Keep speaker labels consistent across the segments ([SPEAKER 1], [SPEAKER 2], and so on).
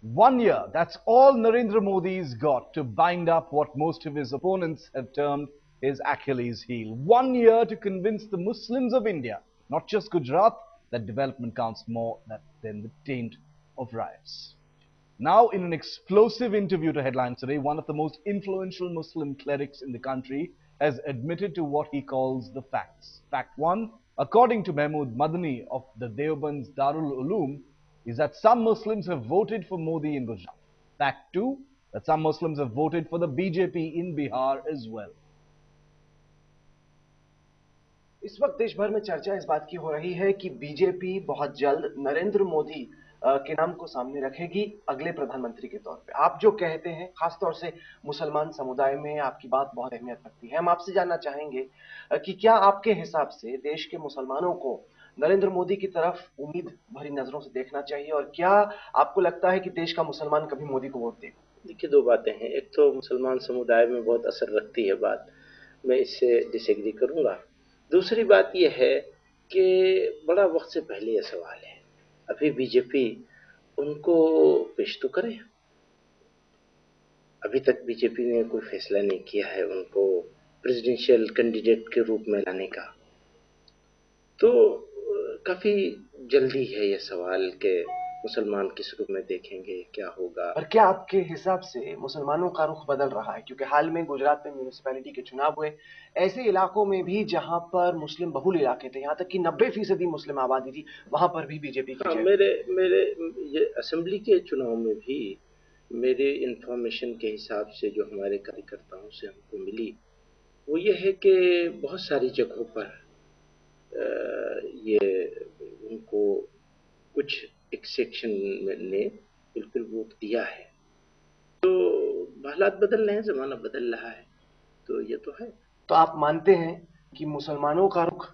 [SPEAKER 1] 1 year, that's all Narendra Modi's got to bind up what most of his opponents have termed his Achilles heel. 1 year to convince the Muslims of India, not just Gujarat, that development counts more than the taint of riots. Now, in an explosive interview to Headlines Today, one of the most influential Muslim clerics in the country has admitted to what he calls the facts. Fact 1, according to Mahmood Madani of the Deoband's Darul Uloom, is that some Muslims have voted for Modi in Gujarat. Fact 2, that some Muslims have voted for the BJP in Bihar as well.
[SPEAKER 2] इस वक्त देश भर में चर्चा इस बात की हो रही है कि बीजेपी बहुत जल्द नरेंद्र मोदी के नाम को सामने रखेगी अगले प्रधानमंत्री के तौर पे। आप जो कहते हैं, खासतौर से मुसलमान समुदाय में आपकी बात बहुत अहमियत रखती है। हम आपसे जानना चाहेंगे कि क्या आपके हिसाब से देश के मुसलमानों को नरेंद्र मोदी की तरफ उम्मीद भरी नजरों से देखना चाहिए, और क्या आपको लगता है कि देश का मुसलमान कभी मोदी को वोट देगा?
[SPEAKER 3] देखिए, दो बातें हैं। एक तो मुसलमान समुदाय में बहुत असर रखती है बात, मैं इससे डिसएग्री करूंगा। दूसरी बात यह है कि बड़ा वक्त से पहले यह सवाल है, अभी बीजेपी उनको पेश तो करे। अभी तक बीजेपी ने कोई फैसला नहीं किया है उनको प्रेसिडेंशियल कैंडिडेट के रूप में लाने का। तो काफी जल्दी है यह सवाल कि मुसलमान किस रूप में देखेंगे, क्या होगा।
[SPEAKER 2] और क्या आपके हिसाब से मुसलमानों का रुख बदल रहा है? क्योंकि हाल में गुजरात में म्यूनिसिपैलिटी के चुनाव हुए, ऐसे इलाकों में भी जहां पर मुस्लिम बहुल इलाके थे, यहां तक कि 90% मुस्लिम आबादी थी, वहां पर भी बीजेपी की जीत।
[SPEAKER 3] मेरे ये असेंबली के चुनाव में भी मेरे इंफॉर्मेशन के हिसाब से जो हमारे कार्यकर्ताओं से हमको मिली, वो ये है कि बहुत सारी जगहों पर ये उनको कुछ एक सेक्शन ने बिल्कुल वोट दिया है। तो हालात बदल रहे हैं, जमाना बदल रहा है, तो ये तो है।
[SPEAKER 2] तो आप मानते हैं कि मुसलमानों का रुख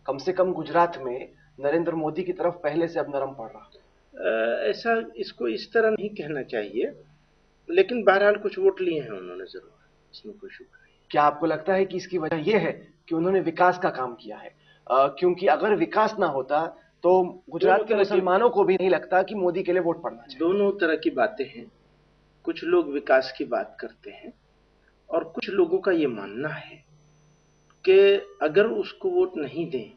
[SPEAKER 2] कम से कम गुजरात में नरेंद्र मोदी की तरफ पहले से अब नरम पड़ रहा है?
[SPEAKER 3] ऐसा इसको इस तरह नहीं कहना चाहिए, लेकिन बहरहाल कुछ वोट लिए हैं उन्होंने जरूर, इसमें कोई शुक्र नहीं।
[SPEAKER 2] क्या आपको लगता है कि इसकी वजह यह है कि उन्होंने विकास का काम किया है? क्योंकि अगर विकास ना होता तो गुजरात के मुसलमानों को भी नहीं लगता कि मोदी के लिए वोट पड़ना चाहिए।
[SPEAKER 3] दोनों तरह की बातें हैं। कुछ लोग विकास की बात करते हैं और कुछ लोगों का ये मानना है कि अगर उसको वोट नहीं दें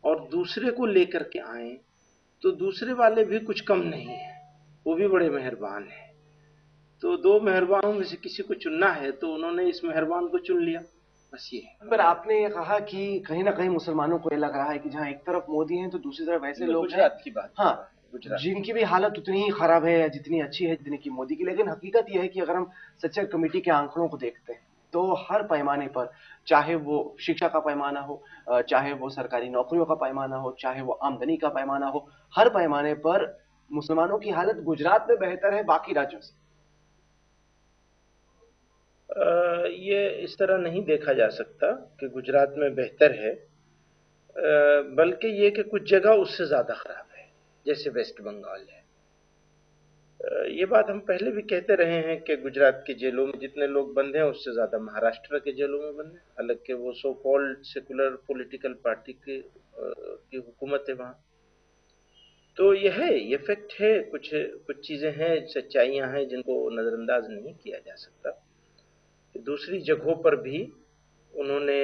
[SPEAKER 3] और दूसरे को लेकर के आए तो दूसरे वाले भी कुछ कम नहीं है, वो भी बड़े मेहरबान हैं। तो दो मेहरबानों में से किसी को चुनना है तो उन्होंने इस मेहरबान को चुन लिया, बस ये है।
[SPEAKER 2] पर आपने ये कहा कि कहीं ना कहीं मुसलमानों को ये लग रहा है कि जहां एक तरफ मोदी हैं तो दूसरी तरफ ऐसे लोग
[SPEAKER 3] गुजरात की बात,
[SPEAKER 2] हाँ, जिनकी भी हालत उतनी ही खराब है, जितनी अच्छी है जितनी की मोदी की। लेकिन हकीकत यह है कि अगर हम सच्चर कमेटी के आंकड़ों को देखते हैं तो हर पैमाने पर, चाहे वो शिक्षा का पैमाना हो, चाहे वो सरकारी नौकरियों का पैमाना हो, चाहे वो आमदनी का पैमाना हो, हर पैमाने पर मुसलमानों की हालत गुजरात में बेहतर है बाकी राज्यों से।
[SPEAKER 3] ये इस तरह नहीं देखा जा सकता कि गुजरात में बेहतर है, बल्कि ये कि कुछ जगह उससे ज्यादा खराब है, जैसे वेस्ट बंगाल है। ये बात हम पहले भी कहते रहे हैं कि गुजरात की जेलों में जितने लोग बंद हैं उससे ज्यादा महाराष्ट्र के जेलों में बंद हैं, हालांकि वो so called secular political party की हुकूमत है वहां। तो ये है, ये फैक्ट है। कुछ कुछ चीजें हैं, सच्चाइयां हैं जिनको नजरअंदाज नहीं किया जा सकता। दूसरी जगहों पर भी उन्होंने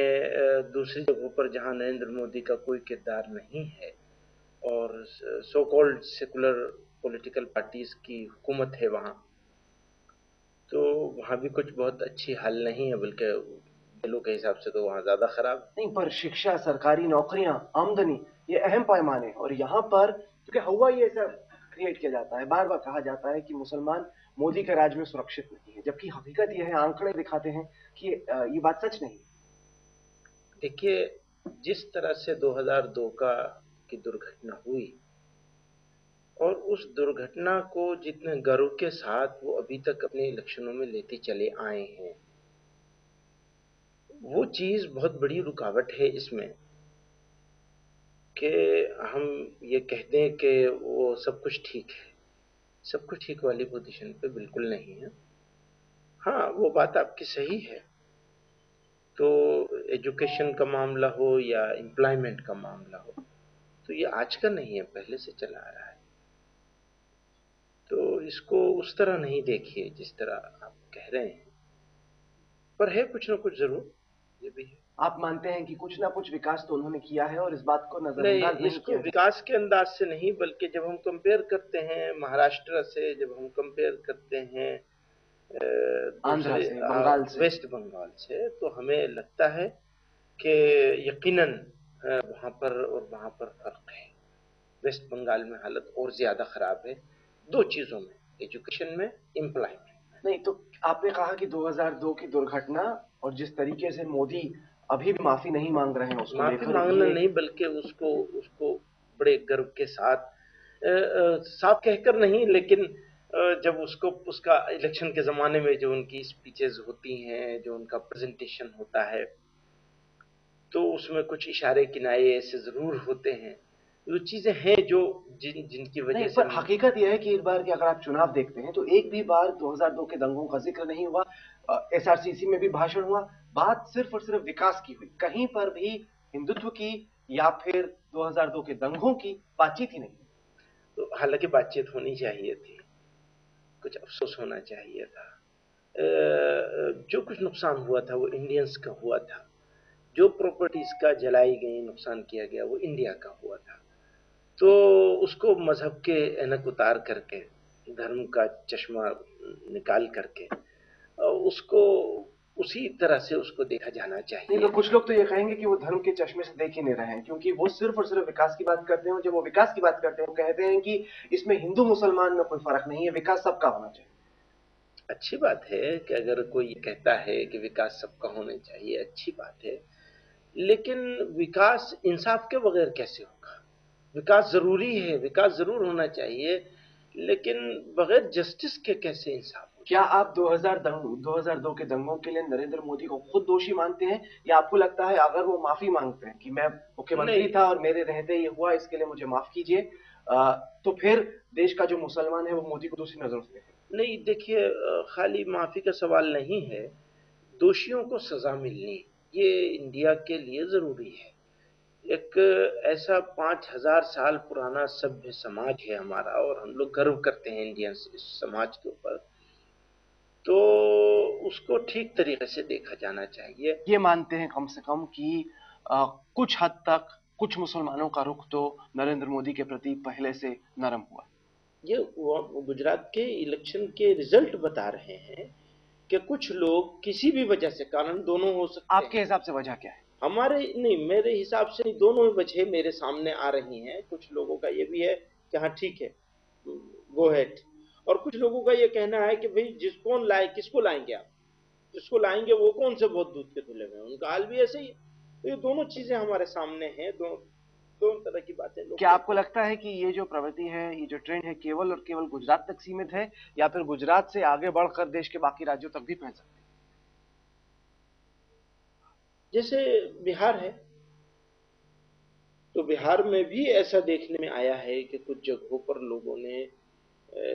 [SPEAKER 3] दूसरी जगहों पर जहां नरेंद्र मोदी का कोई किरदार नहीं है और so called secular political parties की हुकूमत है वहां, तो वहां भी कुछ बहुत अच्छी हाल नहीं है, बल्कि दिलों के हिसाब से तो वहां ज्यादा खराब
[SPEAKER 2] नहीं। पर शिक्षा, सरकारी नौकरियां, आमदनी, ये अहम पैमाने, और यहाँ पर क्योंकि हवा ये ऐसा क्रिएट किया जाता है, बार बार कहा जाता है कि मुसलमान मोदी के राज में सुरक्षित नहीं है, जबकि हकीकत यह है, आंकड़े दिखाते हैं कि ये बात सच नहीं।
[SPEAKER 3] देखिए, जिस तरह से 2002 की दुर्घटना हुई और उस दुर्घटना को जितने गर्व के साथ वो अभी तक अपने इलेक्शनों में लेते चले आए हैं, वो चीज बहुत बड़ी रुकावट है इसमें कि हम ये कहते हैं कि वो सब कुछ ठीक है। सब कुछ ठीक वाली पोजीशन पे बिल्कुल नहीं है। हाँ, वो बात आपकी सही है। तो एजुकेशन का मामला हो या एम्प्लॉयमेंट का मामला हो, तो ये आज का नहीं है, पहले से चला आ रहा है। तो इसको उस तरह नहीं देखिए जिस तरह आप कह रहे हैं, पर है कुछ ना कुछ जरूर, ये भी है।
[SPEAKER 2] आप मानते हैं कि कुछ ना कुछ विकास तो उन्होंने किया है और इस बात को
[SPEAKER 3] नहीं,
[SPEAKER 2] नजरअंदाज नहीं
[SPEAKER 3] इसको
[SPEAKER 2] किया जा
[SPEAKER 3] विकास के अंदाज से नहीं, बल्कि जब हम कंपेयर करते हैं महाराष्ट्र से, जब हम कंपेयर करते हैं
[SPEAKER 2] सकता। आंध्रा
[SPEAKER 3] दूसरे
[SPEAKER 2] से, बंगाल से।
[SPEAKER 3] वेस्ट बंगाल से, तो हमें लगता है कि यकीनन वहाँ पर और वहाँ पर फर्क है। वेस्ट बंगाल में हालत और ज्यादा खराब है, दो चीजों में, एजुकेशन में, एम्प्लॉयमेंट।
[SPEAKER 2] नहीं तो आपने कहा कि 2002 की दुर्घटना और जिस तरीके से मोदी अभी भी माफी नहीं मांग रहे हैं उसको
[SPEAKER 3] माफी
[SPEAKER 2] लेकर
[SPEAKER 3] मांगना
[SPEAKER 2] ये।
[SPEAKER 3] नहीं, बल्कि उसको उसको बड़े गर्व के साथ साफ कहकर नहीं, लेकिन जब उसको उसका इलेक्शन के जमाने में जो उनकी स्पीचेस होती हैं, जो उनका प्रेजेंटेशन होता है, तो उसमें कुछ इशारे किनारे ऐसे जरूर होते हैं, वो चीजें हैं जो जिनकी वजह
[SPEAKER 2] नहीं,
[SPEAKER 3] से
[SPEAKER 2] पर हकीकत यह है कि इस बार के अगर आप चुनाव देखते हैं तो एक भी बार 2002 के दंगों का जिक्र नहीं हुआ। एसआरसीसी में भी भाषण हुआ, बात सिर्फ और सिर्फ विकास की हुई, कहीं पर भी हिंदुत्व की या फिर 2002 के दंगों की बातचीत ही नहीं।
[SPEAKER 3] तो हालांकि बातचीत होनी चाहिए थी, कुछ अफसोस होना चाहिए था। जो कुछ नुकसान हुआ था वो इंडियंस का हुआ था, जो प्रॉपर्टीज का जलाई गई, नुकसान किया गया, वो इंडिया का हुआ था। तो उसको मजहब के ऐनक उतार करके, धर्म का चश्मा निकाल करके, उसको उसी तरह से उसको देखा जाना
[SPEAKER 2] नहीं तो
[SPEAKER 3] चाहिए।
[SPEAKER 2] कुछ लोग तो ये कहेंगे कि वो धर्म के चश्मे से देख ही नहीं रहे हैं, क्योंकि वो सिर्फ और सिर्फ विकास की बात करते हैं। जब वो विकास की बात करते हैं वो कहते हैं कि इसमें हिंदू मुसलमान में कोई फर्क नहीं है, विकास सबका होना चाहिए।
[SPEAKER 3] अच्छी बात है कि अगर कोई कहता है कि विकास सबका होना चाहिए, अच्छी बात है, लेकिन विकास इंसाफ के बगैर कैसे होगा? विकास जरूरी है, विकास जरूर होना चाहिए, लेकिन बगैर जस्टिस के कैसे इंसाफ हो
[SPEAKER 2] क्या
[SPEAKER 3] जाए?
[SPEAKER 2] आप 2002 के दंगों के लिए नरेंद्र मोदी को खुद दोषी मानते हैं, या आपको लगता है अगर वो माफी मांगते हैं कि मैं मुख्यमंत्री
[SPEAKER 3] नहीं,
[SPEAKER 2] था और मेरे रहते ये हुआ, इसके लिए मुझे माफ कीजिए, तो फिर देश का जो मुसलमान है वो मोदी को दूसरी नजरों से देखेगा?
[SPEAKER 3] नहीं, देखिए, खाली माफी का सवाल नहीं है, दोषियों को सजा मिलनी ये इंडिया के लिए जरूरी है। एक ऐसा 5,000 साल पुराना सभ्य समाज है हमारा, और हम लोग गर्व करते हैं इंडियंस इस समाज के ऊपर, तो उसको ठीक तरीके से देखा जाना चाहिए।
[SPEAKER 2] ये मानते हैं कम से कम कि कुछ हद तक कुछ मुसलमानों का रुख तो नरेंद्र मोदी के प्रति पहले से नरम हुआ।
[SPEAKER 3] ये गुजरात के इलेक्शन के रिजल्ट बता रहे हैं कि कुछ लोग किसी भी वजह से, कारण दोनों हो सकते
[SPEAKER 2] आपके
[SPEAKER 3] हैं,
[SPEAKER 2] हिसाब से वजह क्या है?
[SPEAKER 3] हमारे नहीं, मेरे हिसाब से दोनों ही वजह मेरे सामने आ रही हैं। कुछ लोगों का ये भी है कि हाँ ठीक है, गो हेड, और कुछ लोगों का ये कहना है कि भाई जिसको लाए, किसको लाएंगे आप, जिसको लाएंगे वो कौन से बहुत दूध के धुले हुए हैं, उनका हाल भी ऐसे ही। तो ये दोनों चीजें हमारे सामने हैं, दोनों तरह की बातें लोग
[SPEAKER 2] क्या आपको
[SPEAKER 3] कहते हैं।
[SPEAKER 2] लगता है कि ये जो प्रवृत्ति है, ये जो ट्रेंड है, केवल और केवल गुजरात तक सीमित है, या फिर गुजरात से आगे बढ़कर देश के बाकी राज्यों तक भी फैल सकती है?
[SPEAKER 3] जैसे बिहार है, तो बिहार में भी ऐसा देखने में आया है कि कुछ जगहों पर लोगों ने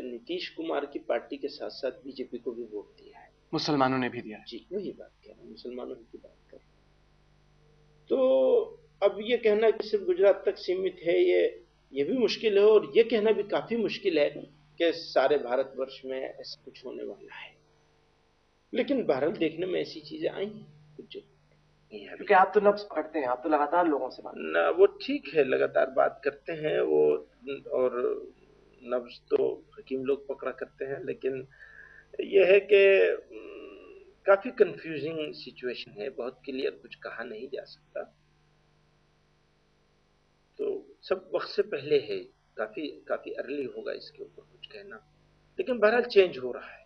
[SPEAKER 3] नीतीश कुमार की पार्टी के साथ साथ बीजेपी को भी वोट दिया है।
[SPEAKER 2] मुसलमानों ने भी दिया है।
[SPEAKER 3] जी, वही बात कह रहा हूँ, मुसलमानों की बात कर रहा हूँ। तो अब ये कहना कि सिर्फ गुजरात तक सीमित है, ये भी मुश्किल है, और ये कहना भी काफी मुश्किल है कि सारे भारतवर्ष में ऐसा कुछ होने वाला है। लेकिन बहरहाल देखने में ऐसी चीजें आई हैं कुछ जगह।
[SPEAKER 2] क्योंकि आप तो नब्ज पढ़ते हैं, आप तो लगातार लोगों से बात।
[SPEAKER 3] ना, वो ठीक है, लगातार बात करते हैं वो, और नब्ज तो हकीम लोग पकड़ा करते हैं, लेकिन यह है कि काफी कंफ्यूजिंग सिचुएशन है, बहुत क्लियर कुछ कहा नहीं जा सकता। तो सब वक्त से पहले है, काफी काफी अर्ली होगा इसके ऊपर कुछ कहना, लेकिन बहरहाल चेंज हो रहा है।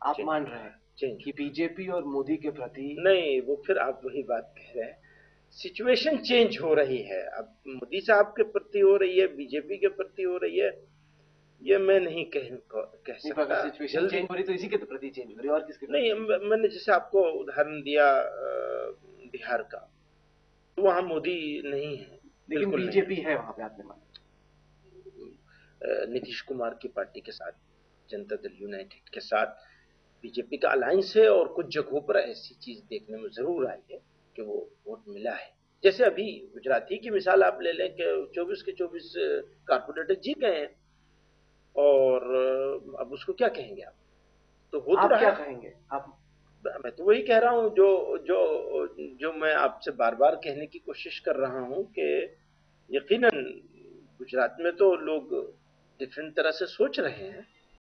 [SPEAKER 2] आप मान रहे हैं
[SPEAKER 3] चेंज
[SPEAKER 2] कि बीजेपी और मोदी के प्रति।
[SPEAKER 3] नहीं, वो फिर आप वही बात कह रहे हैं, सिचुएशन चेंज हो रही है, अब मोदी साहब के प्रति हो रही है, बीजेपी के प्रति हो रही है, ये मैं नहीं कह सकता।
[SPEAKER 2] सिचुएशन चेंज हो रही तो इसी के प्रति चेंज हो रही, और किसके प्रति?
[SPEAKER 3] नहीं, मैंने जैसे आपको उदाहरण दिया बिहार का, तो वहां मोदी नहीं है,
[SPEAKER 2] लेकिन
[SPEAKER 3] बिल्कुल
[SPEAKER 2] बीजेपी है वहां पे, आपने माना।
[SPEAKER 3] नीतीश कुमार की पार्टी के साथ, जनता दल यूनाइटेड के साथ बीजेपी का अलायंस है, और कुछ जगहों पर ऐसी चीज देखने में जरूर आई है कि वो वोट मिला है। जैसे अभी गुजरात ही की मिसाल आप ले लें कि 24 के 24 कारपोरेटर जीत गए हैं, और अब उसको क्या कहेंगे आप? तो हो तो
[SPEAKER 2] आप
[SPEAKER 3] रहा
[SPEAKER 2] क्या
[SPEAKER 3] है।
[SPEAKER 2] कहेंगे? आप
[SPEAKER 3] मैं तो वही कह रहा हूँ जो जो जो मैं आपसे बार बार कहने की कोशिश कर रहा हूँ कि यकीनन गुजरात में तो लोग डिफरेंट तरह से सोच रहे हैं।